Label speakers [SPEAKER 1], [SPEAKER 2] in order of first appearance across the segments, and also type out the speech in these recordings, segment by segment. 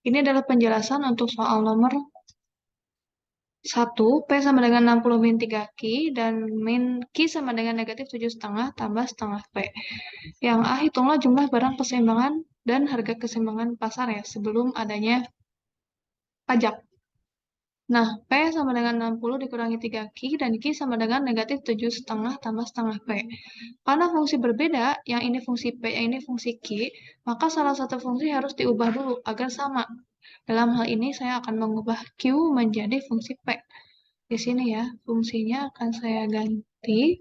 [SPEAKER 1] Ini adalah penjelasan untuk soal nomor 1, P sama dengan 60 min 3Q, dan min Q sama dengan negatif 7,5 tambah setengah P. Yang A, hitunglah jumlah barang keseimbangan dan harga keseimbangan pasar ya, sebelum adanya pajak. Nah, P sama dengan 60 dikurangi 3Q, dan Q sama dengan negatif 7,5 tambah setengah P. Karena fungsi berbeda, yang ini fungsi P, yang ini fungsi Q, maka salah satu fungsi harus diubah dulu agar sama. Dalam hal ini, saya akan mengubah Q menjadi fungsi P. Di sini ya, fungsinya akan saya ganti.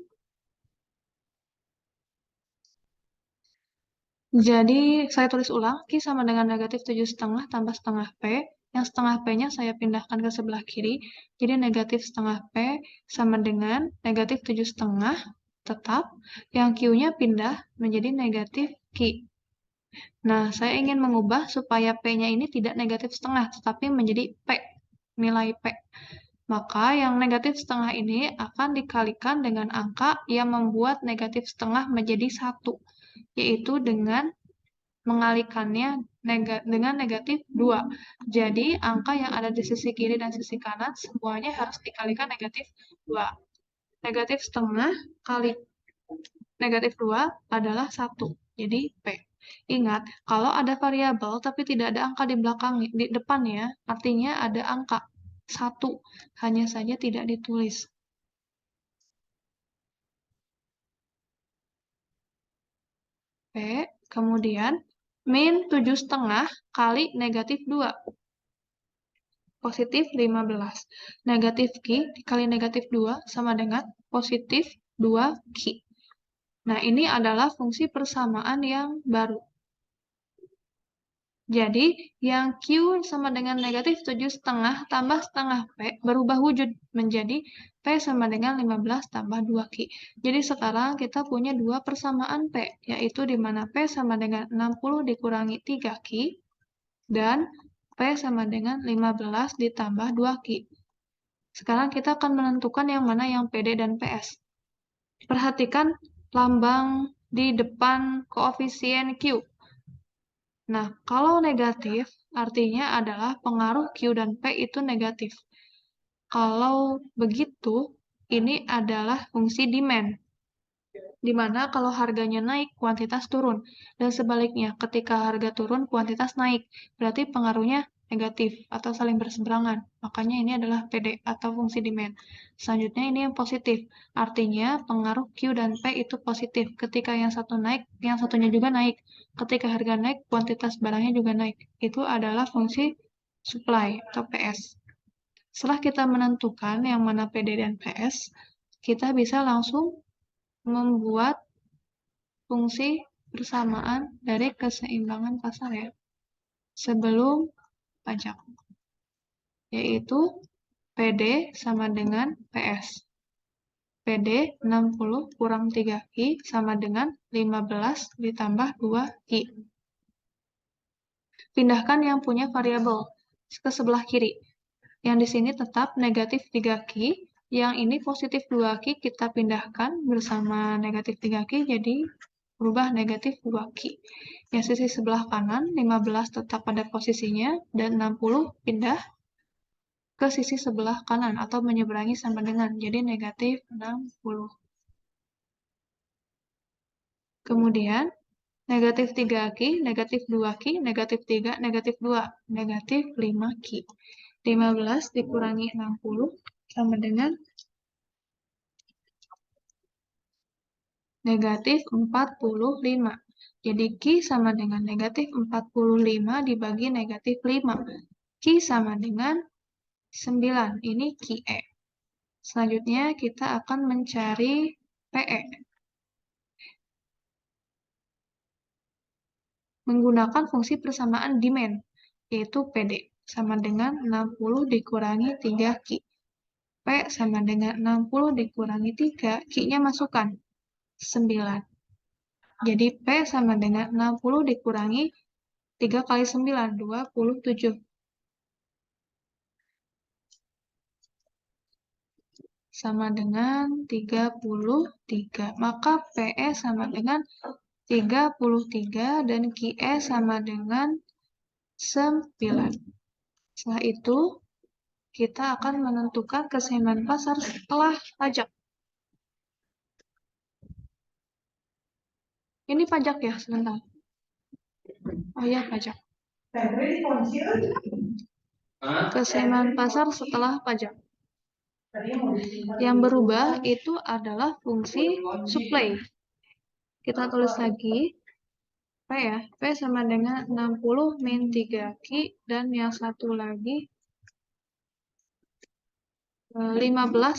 [SPEAKER 1] Jadi, saya tulis ulang, Q sama dengan negatif 7,5 tambah setengah P. Yang setengah P-nya saya pindahkan ke sebelah kiri. Jadi, negatif setengah P sama dengan negatif 7,5 tetap. Yang Q-nya pindah menjadi negatif Q. Nah, saya ingin mengubah supaya P-nya ini tidak negatif setengah, tetapi menjadi P, nilai P. Maka yang negatif setengah ini akan dikalikan dengan angka yang membuat negatif setengah menjadi 1, yaitu dengan mengalikannya dengan negatif 2. Jadi, angka yang ada di sisi kiri dan sisi kanan semuanya harus dikalikan negatif 2. Negatif setengah kali negatif 2 adalah 1. Jadi, P. Ingat, kalau ada variabel tapi tidak ada angka di belakang, di depannya, artinya ada angka 1. Hanya saja tidak ditulis. P, kemudian min 7,5 kali negatif 2. Positif 15. Negatif Q dikali negatif 2 sama dengan positif 2Q. Nah, ini adalah fungsi persamaan yang baru. Jadi, yang Q sama dengan negatif 7,5 tambah setengah P berubah wujud menjadi P sama dengan 15 tambah 2Q. Jadi, sekarang kita punya dua persamaan P, yaitu di mana P sama dengan 60 dikurangi 3Q, dan P sama dengan 15 ditambah 2Q. Sekarang kita akan menentukan yang mana yang PD dan PS. Perhatikan lambang di depan koefisien Q. Nah, kalau negatif, artinya adalah pengaruh Q dan P itu negatif. Kalau begitu, ini adalah fungsi demand. Di mana kalau harganya naik, kuantitas turun. Dan sebaliknya, ketika harga turun, kuantitas naik. Berarti pengaruhnya negatif atau saling berseberangan. Makanya ini adalah PD atau fungsi demand. Selanjutnya ini yang positif. Artinya pengaruh Q dan P itu positif. Ketika yang satu naik, yang satunya juga naik. Ketika harga naik, kuantitas barangnya juga naik. Itu adalah fungsi supply atau PS. Setelah kita menentukan yang mana PD dan PS, kita bisa langsung membuat fungsi persamaan dari keseimbangan pasar ya, sebelum pajak, yaitu PD sama dengan PS. PD 60 kurang 3Q sama dengan 15 ditambah 2Q. Pindahkan yang punya variabel ke sebelah kiri. Yang di sini tetap negatif 3Q, yang ini positif 2Q kita pindahkan bersama negatif 3Q, jadi berubah negatif 2Q. Yang sisi sebelah kanan, 15 tetap pada posisinya, dan 60 pindah ke sisi sebelah kanan atau menyeberangi sama dengan, jadi negatif 60. Kemudian, negatif 3Q, negatif 2Q, negatif 3, negatif 2, negatif 5Q. 15 dikurangi 60 sama dengan negatif 45. Jadi Q sama dengan negatif 45 dibagi negatif 5. Q sama dengan 9. Ini QE. Selanjutnya kita akan mencari PE. Menggunakan fungsi persamaan demand, yaitu PD, sama dengan 60 dikurangi 3Q. P sama dengan 60 dikurangi 3, Q-nya masukkan, 9. Jadi P sama dengan 60 dikurangi 3 kali 9, 27. Sama dengan 33. Maka PE sama dengan 33 dan QE sama dengan 9. Setelah itu, kita akan menentukan keseimbangan pasar setelah pajak. Ini pajak ya, sebentar. Oh iya, pajak. Keseimbangan pasar setelah pajak. Yang berubah itu adalah fungsi supply. Kita tulis lagi, P ya. P sama dengan 60 min 3Q, dan yang satu lagi 15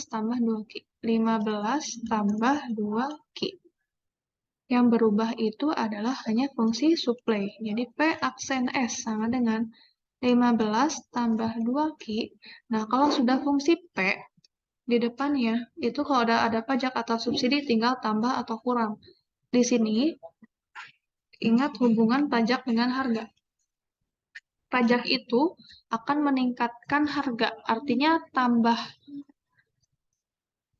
[SPEAKER 1] tambah 2Q. 15 tambah 2Q. Yang berubah itu adalah hanya fungsi supply. Jadi P aksen S sama dengan 15 tambah 2Q. Nah, kalau sudah fungsi P, di depannya, itu kalau ada pajak atau subsidi tinggal tambah atau kurang. Di sini, ingat hubungan pajak dengan harga. Pajak itu akan meningkatkan harga, artinya tambah.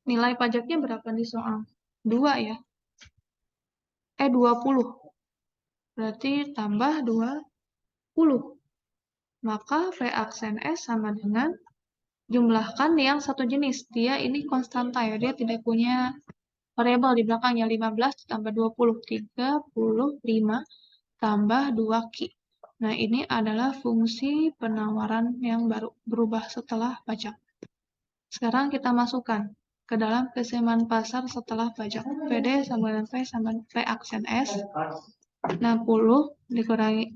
[SPEAKER 1] Nilai pajaknya berapa di soal? 2 ya. 20. Berarti tambah 20. Maka V aksen S sama dengan jumlahkan yang satu jenis. Dia ini konstanta ya, dia tidak punya variabel di belakangnya. 15 tambah 20, 35 tambah 2Q. Nah, ini adalah fungsi penawaran yang baru berubah setelah pajak. Sekarang kita masukkan ke dalam keseimbangan pasar setelah pajak. PD sama dengan P sama P aksen S. 60 dikurangi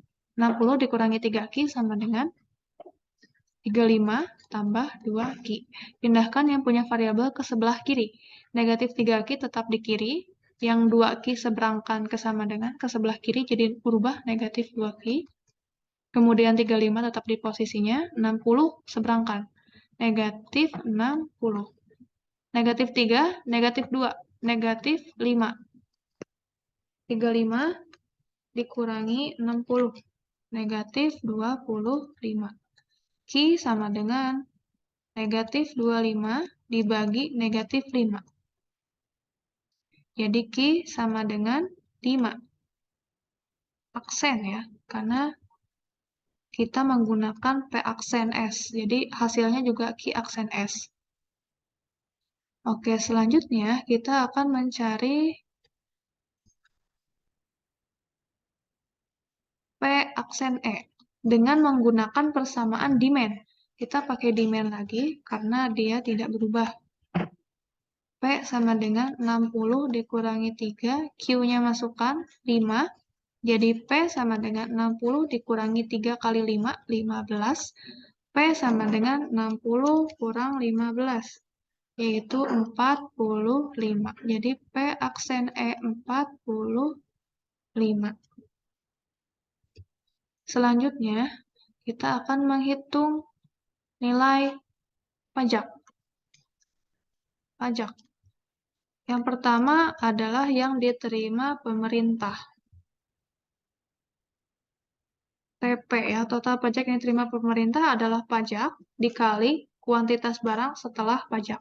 [SPEAKER 1] 3Q sama dengan 35 tambah 2Q. Pindahkan yang punya variabel ke sebelah kiri. Negatif 3Q tetap di kiri. Yang 2Q seberangkan sama dengan ke sebelah kiri, jadi berubah negatif 2Q. Kemudian 35 tetap di posisinya. 60 seberangkan. Negatif 60. Negatif 3, negatif 2. Negatif 5. 35 dikurangi 60. Negatif 25. Q sama dengan negatif 25 dibagi negatif 5. Jadi Q sama dengan 5. Aksen ya, karena kita menggunakan P aksen S. Jadi hasilnya juga Q aksen S. Oke, selanjutnya kita akan mencari P aksen E dengan menggunakan persamaan demand. Kita pakai demand lagi karena dia tidak berubah. P sama dengan 60 dikurangi 3, Q-nya masukkan 5, jadi P sama dengan 60 dikurangi 3 kali 5, 15. P sama dengan 60 kurang 15, yaitu 45. Jadi P aksen E 45. Selanjutnya, kita akan menghitung nilai pajak. Yang pertama adalah yang diterima pemerintah. TP ya, total pajak yang diterima pemerintah adalah pajak dikali kuantitas barang setelah pajak.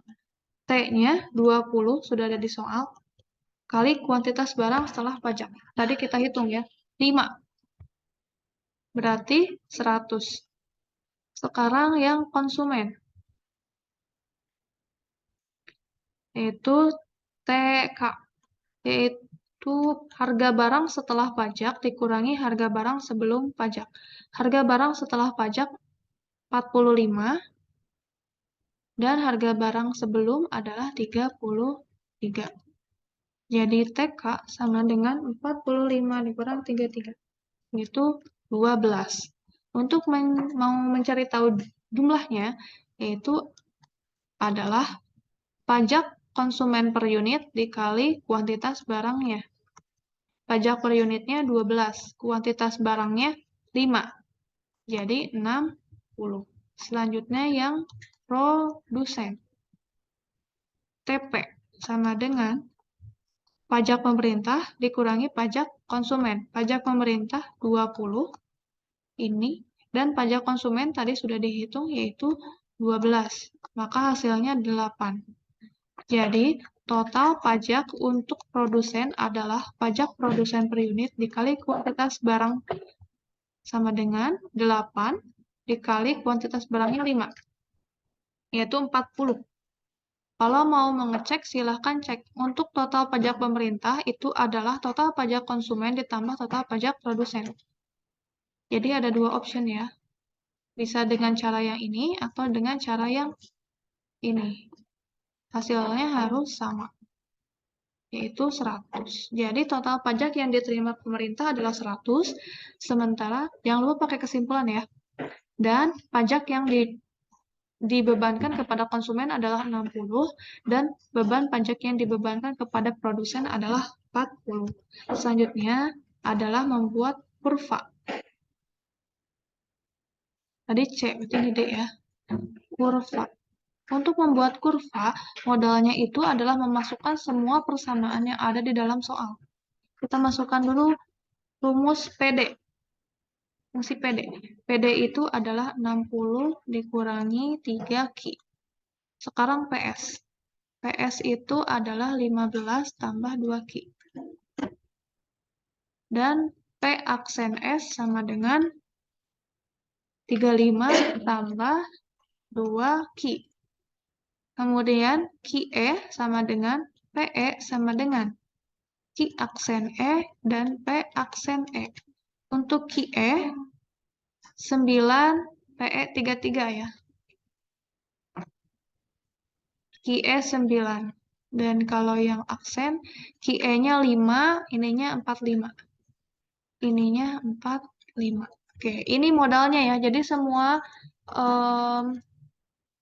[SPEAKER 1] T-nya 20 sudah ada di soal, kali kuantitas barang setelah pajak. Tadi kita hitung ya, 5. Berarti 100. Sekarang yang konsumen, yaitu TK, yaitu harga barang setelah pajak dikurangi harga barang sebelum pajak. Harga barang setelah pajak 45, dan harga barang sebelum adalah 33. Jadi TK sama dengan 45 dikurang 33, itu 12. Untuk mau mencari tahu jumlahnya, yaitu adalah pajak konsumen per unit dikali kuantitas barangnya. Pajak per unitnya 12, kuantitas barangnya 5, jadi 60. Selanjutnya yang produsen. TP sama dengan pajak pemerintah dikurangi pajak konsumen. Pajak pemerintah 20 ini, dan pajak konsumen tadi sudah dihitung yaitu 12. Maka hasilnya 8. Jadi, total pajak untuk produsen adalah pajak produsen per unit dikali kuantitas barang sama dengan 8 dikali kuantitas barangnya 5, yaitu 40. Kalau mau mengecek, silahkan cek. Untuk total pajak pemerintah, itu adalah total pajak konsumen ditambah total pajak produsen. Jadi ada dua option ya. Bisa dengan cara yang ini atau dengan cara yang ini. Hasilnya harus sama, yaitu 100. Jadi total pajak yang diterima pemerintah adalah 100, sementara jangan lupa pakai kesimpulan ya. Dan pajak yang dibebankan kepada konsumen adalah 60, dan beban pajak yang dibebankan kepada produsen adalah 40. Selanjutnya adalah membuat kurva. Tadi C, berarti ini D ya. Kurva. Untuk membuat kurva, modalnya itu adalah memasukkan semua persamaan yang ada di dalam soal. Kita masukkan dulu rumus PD. Fungsi PD. PD itu adalah 60 dikurangi 3Q. Sekarang PS. PS itu adalah 15 tambah 2Q. Dan P aksen S sama dengan 35 tambah 2Q. Kemudian QE sama dengan PE sama dengan Q aksen E dan P aksen E. Untuk QE 9, PE 33 ya. QE 9. Dan kalau yang aksen, QE-nya 5, ininya 45. Ininya 45. Oke, ini modalnya ya. Jadi semua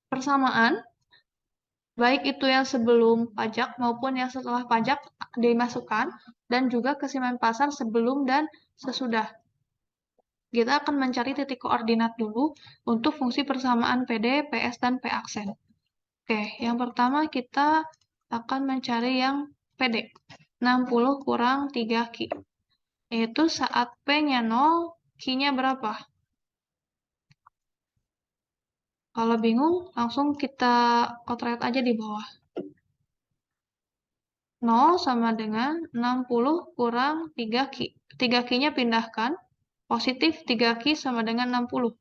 [SPEAKER 1] persamaan, baik itu yang sebelum pajak maupun yang setelah pajak dimasukkan, dan juga kesimpulan pasar sebelum dan sesudah. Kita akan mencari titik koordinat dulu untuk fungsi persamaan PD, PS, dan P aksen. Oke, yang pertama kita akan mencari yang PD. 60 kurang 3Q. Yaitu saat P-nya 0, Q-nya berapa? Kalau bingung, langsung kita kotret aja di bawah. 0 sama dengan 60 kurang 3Q. 3Q-nya pindahkan. Positif 3Q sama dengan 60.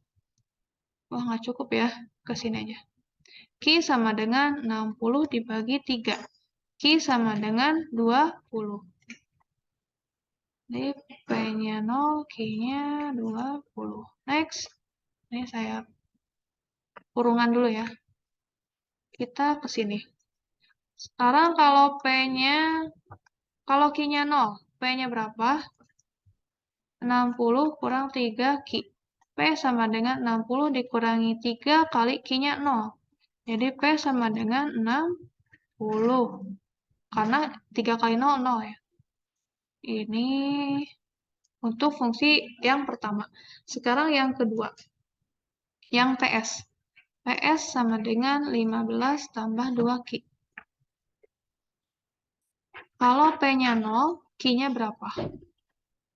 [SPEAKER 1] Wah, nggak cukup ya. Ke sini aja. Q sama dengan 60 dibagi 3. Q sama dengan 20. Jadi P-nya 0, Q-nya 20. Next. Ini saya kurungan dulu ya. Kita ke sini. Sekarang kalau Q-nya 0, P-nya berapa? 60 kurang 3Q. P sama dengan 60 dikurangi 3 kali Q-nya 0. Jadi P sama dengan 60. Karena 3 kali 0, 0 ya. Ini untuk fungsi yang pertama. Sekarang yang kedua. Yang PS. PS sama dengan 15 tambah 2Q. Kalau P-nya 0, Q-nya berapa?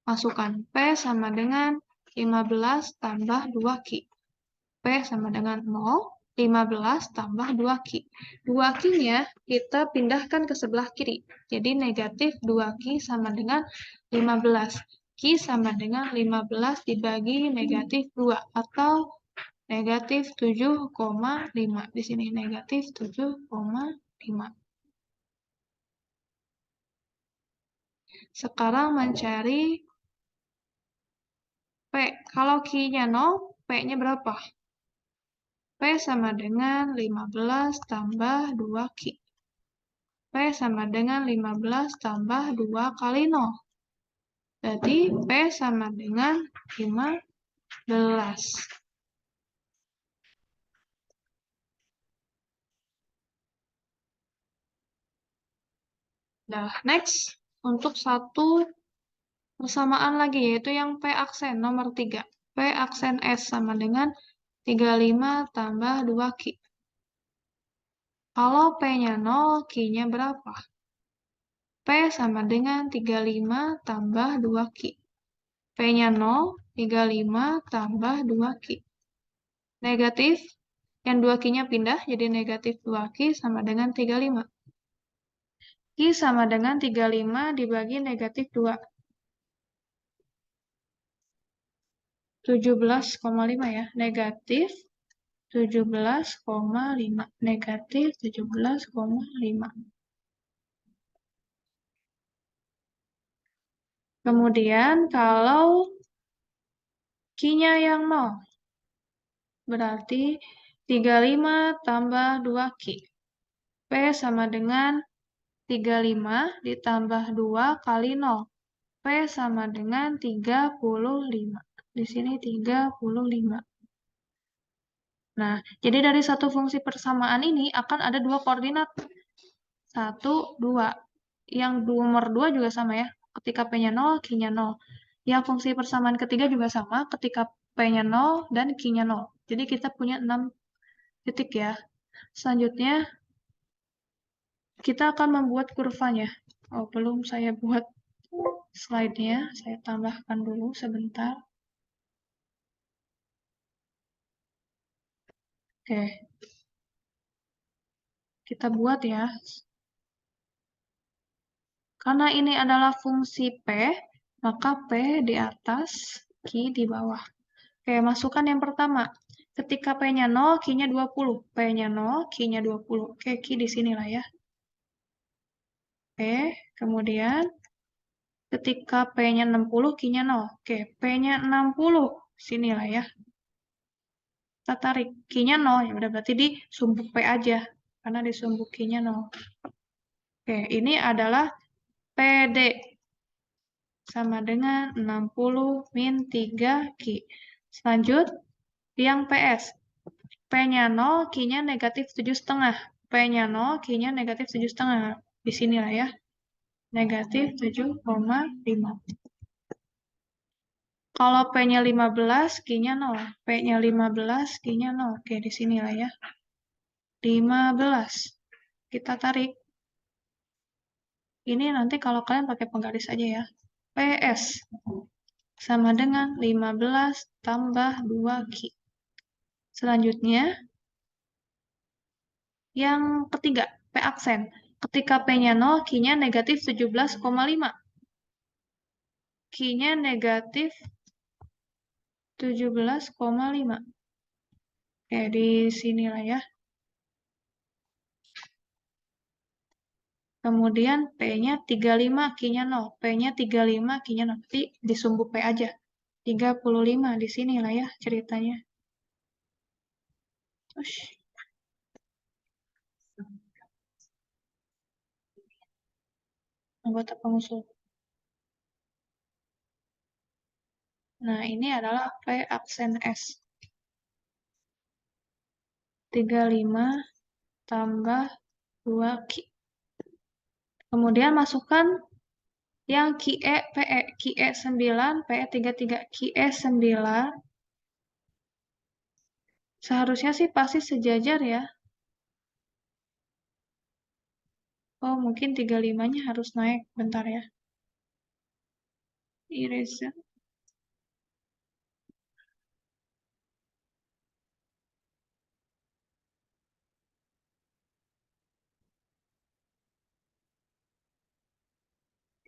[SPEAKER 1] Masukkan P sama dengan 15 tambah 2Q. P sama dengan 0, 15 tambah 2Q. 2Q-nya kita pindahkan ke sebelah kiri. Jadi negatif 2Q sama dengan 15. Q sama dengan 15 dibagi negatif 2 atau negatif 7,5. Di sini negatif 7,5. Sekarang mencari P. Kalau Q-nya 0, P-nya berapa? P sama dengan 15 tambah 2Q. P sama dengan 15 tambah 2 kali 0. Jadi P sama dengan 15. Nah, next. Untuk satu persamaan lagi, yaitu yang P aksen nomor 3. P aksen S sama dengan 35 tambah 2Q. Kalau P-nya 0, Q-nya berapa? P sama dengan 35 tambah 2Q. P-nya 0, 35 tambah 2Q. Negatif, yang 2Q-nya pindah, jadi negatif 2Q sama dengan 35. Q sama dengan 35 dibagi negatif 2. 17,5 ya. Negatif 17,5. Negatif 17,5. Kemudian kalau Q-nya yang 0, berarti 35 tambah 2Q. P sama dengan 35 ditambah 2 kali 0. P sama dengan 35. Di sini 35. Nah, jadi dari satu fungsi persamaan ini akan ada dua koordinat. 1, 2. Yang nomor 2 juga sama ya. Ketika P-nya 0, Q-nya 0. Yang fungsi persamaan ketiga juga sama ketika P-nya 0 dan Q-nya 0. Jadi kita punya 6 titik ya. Selanjutnya, kita akan membuat kurvanya. Oh, belum saya buat slide-nya. Saya tambahkan dulu sebentar. Oke. Kita buat ya. Karena ini adalah fungsi P, maka P di atas, Q di bawah. Oke, masukkan yang pertama. Ketika P-nya 0, Q-nya 20. P-nya 0, Q-nya 20. Oke, Q di sini lah ya. Oke, kemudian ketika P-nya 60, Q-nya 0. Oke, P-nya 60. Sini lah ya. Kita tarik. Q-nya 0, ya udah berarti di sumbuk P aja. Karena di sumbuk Q-nya 0. Oke, ini adalah PD. Sama dengan 60 min 3Q. Selanjut, yang PS. P-nya 0, Q-nya negatif 7,5. P-nya 0, Q-nya negatif 7,5. Di sini lah ya. Negatif 7,5. Kalau P-nya 15, Q-nya 0. P-nya 15, Q-nya 0. Oke, di sini lah ya. 15. Kita tarik. Ini nanti kalau kalian pakai penggaris aja ya. PS sama dengan 15 tambah 2Q. Selanjutnya, yang ketiga, P aksen. Ketika P-nya 0, Q-nya negatif 17,5. Q-nya negatif 17,5. Oke, di sini lah ya. Kemudian P-nya 35, Q-nya 0. P-nya 35, Q-nya 0. Nanti disumbu P aja. 35, di sini lah ya ceritanya. Ush. Anggota pengusul. Nah, ini adalah P aksen S. 35 tambah 2Q. Kemudian masukkan yang QE, PE. QE 9, PE 33. QE 9. Seharusnya sih pasti sejajar ya. Oh, mungkin 35-nya harus naik. Bentar ya. Eraser.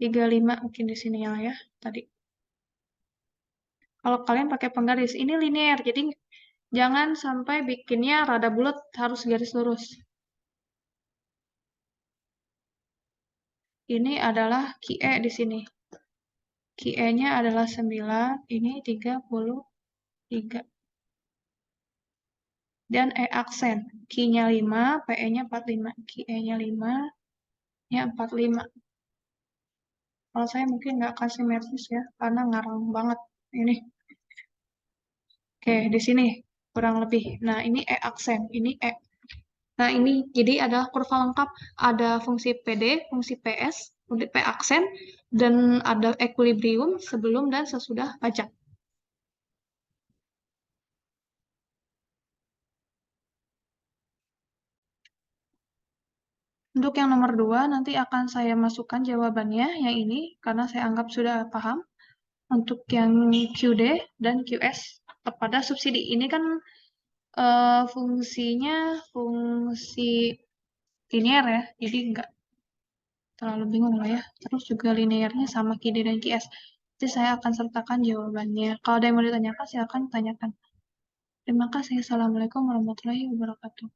[SPEAKER 1] Tiga lima mungkin di sini ya tadi. Kalau kalian pakai penggaris, ini linear, jadi jangan sampai bikinnya rada bulat, harus garis lurus. Ini adalah QE di sini. QE-nya adalah 9, ini 33. Dan E aksen. Q-nya 5, PE-nya 45. QE-nya 5, nya 45. Kalau saya mungkin nggak kasih simetris ya, karena ngarang banget ini. Oke, di sini kurang lebih. Nah, ini E aksen, ini E. Nah, ini jadi ada kurva lengkap. Ada fungsi PD, fungsi PS, fungsi P aksen, dan ada equilibrium sebelum dan sesudah pajak. Untuk yang nomor 2, nanti akan saya masukkan jawabannya, yang ini, karena saya anggap sudah paham. Untuk yang QD dan QS kepada subsidi. Ini kan fungsinya fungsi linear ya, jadi nggak terlalu bingung lah ya. Terus juga linearnya sama QD dan QS. Nanti saya akan sertakan jawabannya. Kalau ada yang mau ditanyakan, silakan tanyakan. Terima kasih. Assalamualaikum warahmatullahi wabarakatuh.